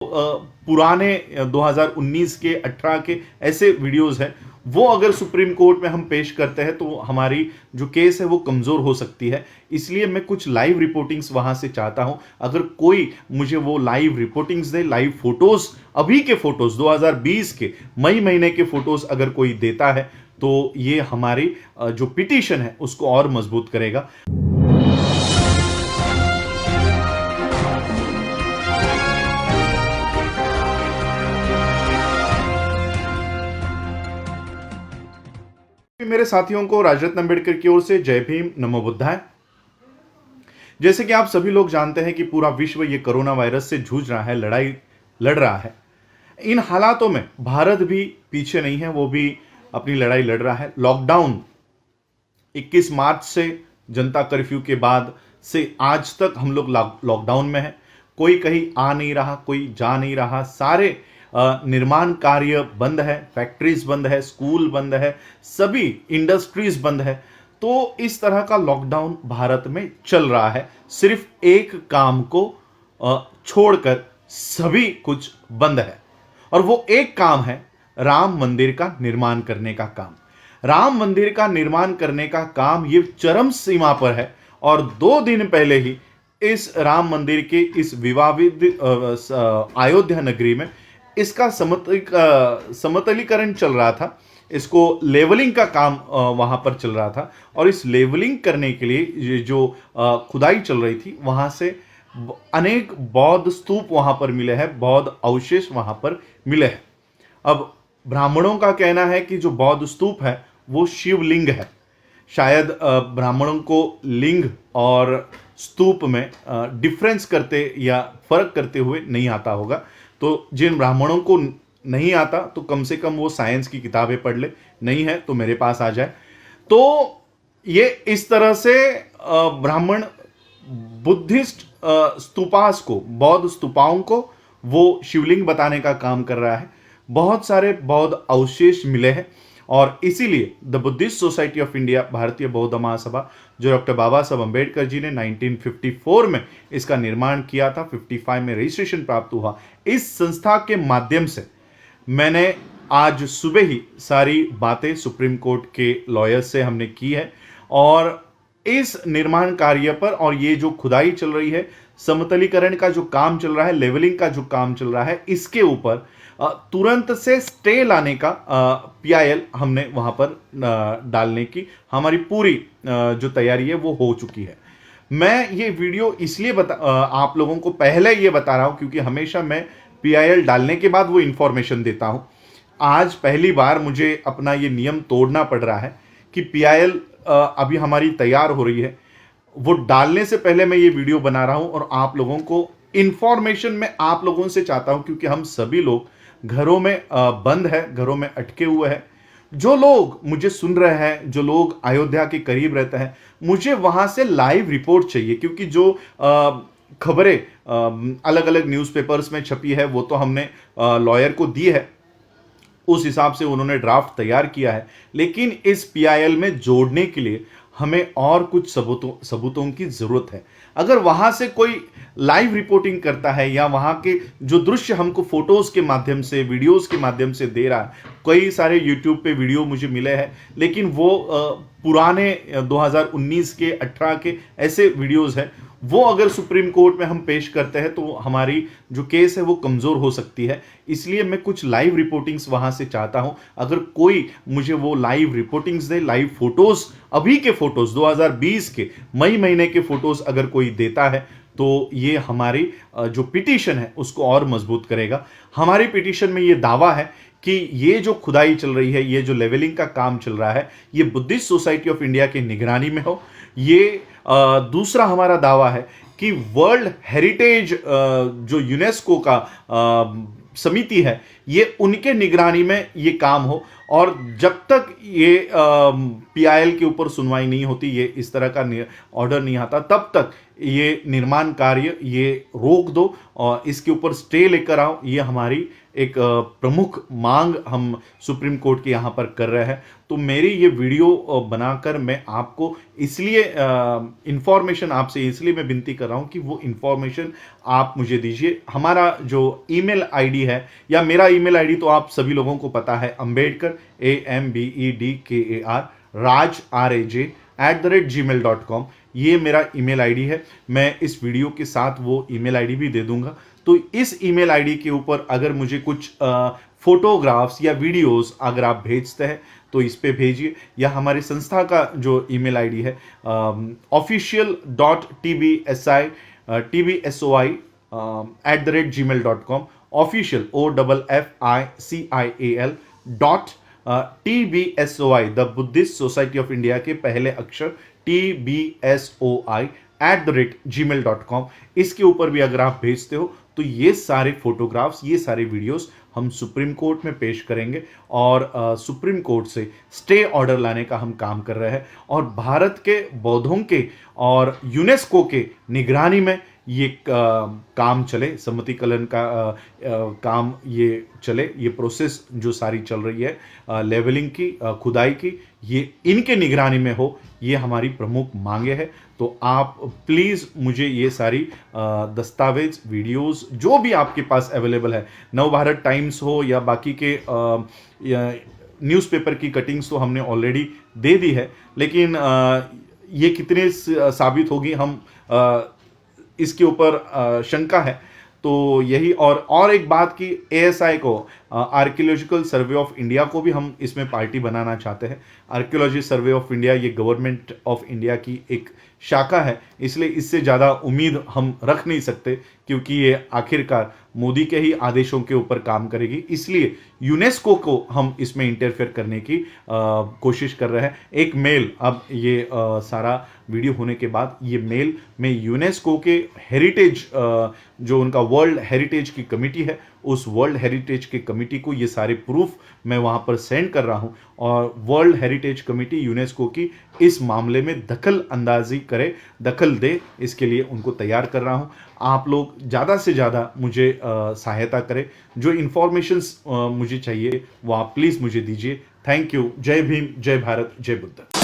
पुराने 2019 के 18 के ऐसे वीडियोस हैं, वो अगर सुप्रीम कोर्ट में हम पेश करते हैं तो हमारी जो केस है वो कमजोर हो सकती है। इसलिए मैं कुछ लाइव रिपोर्टिंग्स वहां से चाहता हूं। अगर कोई मुझे वो लाइव रिपोर्टिंग्स दे, लाइव फोटोज, अभी के फोटोज 2020 के मई महीने के फोटोज अगर कोई देता है तो ये हमारी जो पिटीशन है उसको और मजबूत करेगा। मेरे साथियों को राजरत्न अंबेडकर की ओर से जय भीम, नमो बुद्धाय। जैसे कि आप सभी लोग जानते हैं कि पूरा विश्व ये कोरोना वायरस से जूझ रहा है, लड़ाई लड़ रहा है। इन हालातों में भारत भी पीछे नहीं है, वो भी अपनी लड़ाई लड़ रहा है। लॉकडाउन 21 मार्च से जनता कर्फ्यू के बाद से आज तक हम लोग लॉकडाउन में हैं। कोई कहीं आ नहीं रहा, कोई जा नहीं रहा, सारे निर्माण कार्य बंद है, फैक्ट्रीज बंद है, स्कूल बंद है, सभी इंडस्ट्रीज बंद है। तो इस तरह का लॉकडाउन भारत में चल रहा है। सिर्फ एक काम को छोड़कर सभी कुछ बंद है, और वो एक काम है राम मंदिर का निर्माण करने का काम। राम मंदिर का निर्माण करने का काम ये चरम सीमा पर है, और 2 दिन पहले ही इस राम मंदिर के इस विवादित अयोध्या नगरी में इसका समतलीकरण चल रहा था। इसको लेवलिंग का काम वहां पर चल रहा था, और इस लेवलिंग करने के लिए ये जो खुदाई चल रही थी, वहां से अनेक बौद्ध स्तूप वहां पर मिले हैं, बौद्ध अवशेष वहां पर मिले हैं। अब ब्राह्मणों का कहना है कि जो बौद्ध स्तूप है वो शिवलिंग है। शायद ब्राह्मणों को लिंग और स्तूप में डिफरेंस करते या फर्क करते हुए नहीं आता होगा। तो जिन ब्राह्मणों को नहीं आता तो कम से कम वो साइंस की किताबें पढ़ ले, नहीं है तो मेरे पास आ जाए। तो ये इस तरह से ब्राह्मण बुद्धिस्ट स्तूपास को, बौद्ध स्तूपाओं को वो शिवलिंग बताने का काम कर रहा है। बहुत सारे बौद्ध अवशेष मिले हैं, और इसीलिए the Buddhist society of India, भारतीय बौद्ध महासभा, जो डॉक्टर बाबा साहब अम्बेडकर जी ने 1954 में इसका निर्माण किया था, 55 में रजिस्ट्रेशन प्राप्त हुआ, इस संस्था के माध्यम से मैंने आज सुबह ही सारी बातें सुप्रीम कोर्ट के लॉयर्स से हमने की है, और इस निर्माण कार्य पर, और ये जो खुदाई चल रही है, समतलीकरण का जो काम चल रहा है, लेवलिंग का जो काम चल रहा है, इसके ऊपर तुरंत से स्टे लाने का पीआईएल हमने वहां पर डालने की हमारी पूरी जो तैयारी है वो हो चुकी है। मैं ये वीडियो इसलिए आप लोगों को पहले ये बता रहा हूं क्योंकि हमेशा मैं पीआईएल डालने के बाद वो इंफॉर्मेशन देता हूं। आज पहली बार मुझे अपना ये नियम तोड़ना पड़ रहा है कि पीआईएल अभी हमारी तैयार हो रही है, वो डालने से पहले मैं ये वीडियो बना रहा हूं, और आप लोगों को इंफॉर्मेशन मैं आप लोगों से चाहता हूं, क्योंकि हम सभी लोग घरों में बंद है, घरों में अटके हुए हैं। जो लोग मुझे सुन रहे हैं, जो लोग अयोध्या के करीब रहते हैं, मुझे वहां से लाइव रिपोर्ट चाहिए, क्योंकि जो खबरें अलग अलग न्यूज़पेपर्स में छपी है वो तो हमने लॉयर को दी है, उस हिसाब से उन्होंने ड्राफ्ट तैयार किया है। लेकिन इस पीआईएल में जोड़ने के लिए हमें और कुछ सबूतों की जरूरत है। अगर वहां से कोई लाइव रिपोर्टिंग करता है, या वहां के जो दृश्य हमको फोटोज के माध्यम से, वीडियोस के माध्यम से दे रहा है, कई सारे यूट्यूब पे वीडियो मुझे मिले हैं, लेकिन वो पुराने 2019 के 18 के ऐसे वीडियोस हैं, वो अगर सुप्रीम कोर्ट में हम पेश करते हैं तो हमारी जो केस है वो कमजोर हो सकती है। इसलिए मैं कुछ लाइव रिपोर्टिंग्स वहां से चाहता हूं। अगर कोई मुझे वो लाइव रिपोर्टिंग्स दे, लाइव फोटोज, अभी के फोटोज 2020 के मई महीने के फोटोज अगर कोई देता है तो ये हमारी जो पिटीशन है उसको और मजबूत करेगा। हमारी पिटीशन में ये दावा है कि ये जो खुदाई चल रही है, ये जो लेवलिंग का काम चल रहा है, ये बुद्धिस्ट सोसाइटी ऑफ इंडिया की निगरानी में हो। ये दूसरा हमारा दावा है कि वर्ल्ड हेरिटेज जो यूनेस्को का समिति है, ये उनके निगरानी में ये काम हो, और जब तक ये पीआईएल के ऊपर सुनवाई नहीं होती, ये इस तरह का ऑर्डर नहीं आता, तब तक ये निर्माण कार्य ये रोक दो और इसके ऊपर स्टे लेकर आओ। ये हमारी एक प्रमुख मांग हम सुप्रीम कोर्ट के यहाँ पर कर रहे हैं। तो मेरी ये वीडियो बनाकर मैं आपको इसलिए इंफॉर्मेशन आपसे इसलिए मैं विनती कर रहा हूँ कि वो इंफॉर्मेशन आप मुझे दीजिए। हमारा जो ईमेल आईडी है, या मेरा ईमेल आईडी तो आप सभी लोगों को पता है, अंबेडकर AMBEDKAR राज RAJ@gmail.com, ये मेरा ईमेल आईडी है। मैं इस वीडियो के साथ वो ईमेल आईडी भी दे दूंगा। तो इस ईमेल आईडी के ऊपर अगर मुझे कुछ फोटोग्राफ्स या वीडियोस अगर आप भेजते हैं तो इस पे भेजिए, या हमारी संस्था का जो ईमेल आईडी है official.tbsoi@gmail.com, official OFFICIAL .TBSOI, the Buddhist society of India के पहले अक्षर TBSOI@gmail.com, इसके ऊपर भी अगर आप भेजते हो तो ये सारे फोटोग्राफ्स, ये सारे वीडियोस हम सुप्रीम कोर्ट में पेश करेंगे और सुप्रीम कोर्ट से स्टे ऑर्डर लाने का हम काम कर रहे हैं। और भारत के बौद्धों के और यूनेस्को के निगरानी में ये काम चले, सम्मतिकलन का काम ये चले, ये प्रोसेस जो सारी चल रही है लेवलिंग की, खुदाई की, ये इनके निगरानी में हो, ये हमारी प्रमुख मांगे है। तो आप प्लीज़ मुझे ये सारी दस्तावेज, वीडियोस जो भी आपके पास अवेलेबल है, नवभारत टाइम्स हो या बाकी के न्यूज़पेपर की कटिंग्स तो हमने ऑलरेडी दे दी है, लेकिन ये कितने साबित होगी हम इसके ऊपर शंका है। तो यही, और एक बात कि ASI को, आर्कियोलॉजिकल सर्वे ऑफ इंडिया को भी हम इसमें पार्टी बनाना चाहते हैं। आर्कियोलॉजी सर्वे ऑफ इंडिया ये गवर्नमेंट ऑफ इंडिया की एक शाखा है, इसलिए इससे ज़्यादा उम्मीद हम रख नहीं सकते, क्योंकि ये आखिरकार मोदी के ही आदेशों के ऊपर काम करेगी। इसलिए यूनेस्को को हम इसमें इंटरफेयर करने की कोशिश कर रहे हैं। एक मेल, अब ये सारा वीडियो होने के बाद ये मेल में यूनेस्को के हेरिटेज, जो उनका वर्ल्ड हेरिटेज की कमिटी है, उस वर्ल्ड हेरिटेज की कमिटी को ये सारे प्रूफ मैं वहाँ पर सेंड कर रहा हूँ, और वर्ल्ड हेरिटेज कमिटी यूनेस्को की इस मामले में दखल अंदाजी करे, दखल दे, इसके लिए उनको तैयार कर रहा हूँ। आप लोग ज़्यादा से ज़्यादा मुझे सहायता करें, जो इन्फॉर्मेशंस मुझे चाहिए वो आप प्लीज़ मुझे दीजिए। Thank you. जय भीम, जय भारत, जय बुद्ध।